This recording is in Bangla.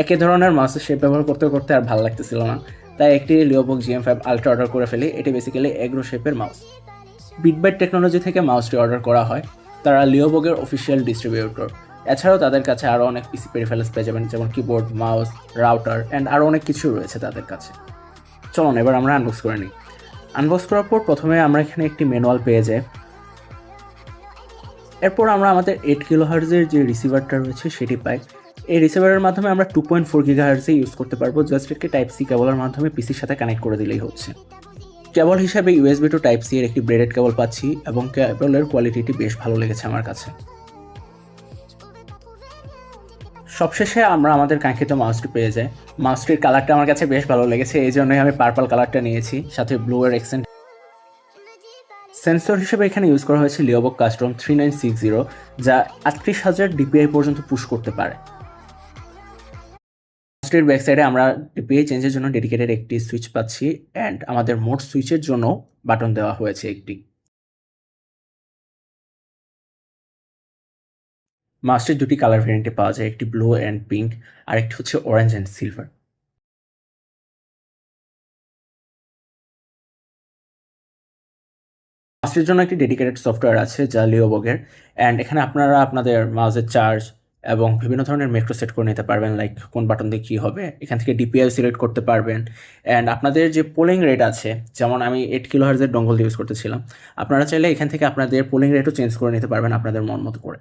একই ধরনের মাউসের শেপ ব্যবহার করতে করতে আর ভালো লাগতেছিল না, তাই একটি লিওবুক GM5 আলট্রা অর্ডার করে ফেলি। এটি বেসিক্যালি এগ্রো শেপের মাউস। বিটবাইট টেকনোলজি থেকে মাউসটি অর্ডার করা হয়। তারা লিওবুকের অফিসিয়াল ডিস্ট্রিবিউটর। এছাড়াও তাদের কাছে আরও অনেক পিসি পেরিফেরালস পেয়ে যাবেন, যেমন কিবোর্ড, মাউস, রাউটার অ্যান্ড আরও অনেক কিছু রয়েছে তাদের কাছে। চলুন এবার আমরা আনবক্স করে নিই। আনবক্স করার পর প্রথমে আমরা এখানে একটি ম্যানুয়াল পেয়ে যাই। এরপর আমরা আমাদের 8 কিলোহার্জের যে রিসিভারটা রয়েছে সেটি পাই। এই রিসিভারের মাধ্যমে আমরা 2.4 গিগাহার্জে ইউজ করতে পারবো। জাস্ট একটি টাইপ সি কেবলের মাধ্যমে পিসির সাথে কানেক্ট করে দিলেই হচ্ছে। কেবল হিসাবে USB টু টাইপ সি এর একটি ব্রেডেড কেবল পাচ্ছি এবং কেবলের কোয়ালিটিটি বেশ ভালো লেগেছে আমার কাছে। সবশেষে আমরা আমাদের কাঙ্ক্ষিত মাউসটি পেয়ে যাই। মাউসটির কালারটা আমার কাছে বেশ ভালো লেগেছে, এই জন্যই আমি পার্পল কালারটা নিয়েছি, সাথে ব্লু এর এক্সেন্ট। সেন্সর হিসেবে এখানে ইউজ করা হয়েছে লিওবুক কাস্টম 3960, যা 38,000 DPI পর্যন্ত পুশ করতে পারে। মাউসটির ব্যাক সাইডে আমরা DPI চেঞ্জের জন্য ডেডিকেটেড একটি সুইচ পাচ্ছি অ্যান্ড আমাদের মোড সুইচের জন্য বাটন দেওয়া হয়েছে একটি। মাউসটির দুটি কালার ভেরিয়েন্টে পাওয়া যায়, একটি ব্লু অ্যান্ড পিঙ্ক, আর একটি হচ্ছে অরেঞ্জ অ্যান্ড সিলভার। মাউসটির জন্য একটি ডেডিকেটেড সফটওয়্যার আছে যা লিওবুকের, অ্যান্ড এখানে আপনারা আপনাদের মাউসের চার্জ এবং বিভিন্ন ধরনের ম্যাক্রো সেট করে নিতে পারবেন, লাইক কোন বাটন দিয়ে কী হবে। এখান থেকে DPI সিলেক্ট করতে পারবেন অ্যান্ড আপনাদের যে পোলিং রেট আছে, যেমন আমি 8 কিলোহার্জের ডঙ্গল ইউজ করতেছিলাম, আপনারা চাইলে এখান থেকে আপনাদের পোলিং রেটও চেঞ্জ করে নিতে পারবেন আপনাদের মন মতো করে।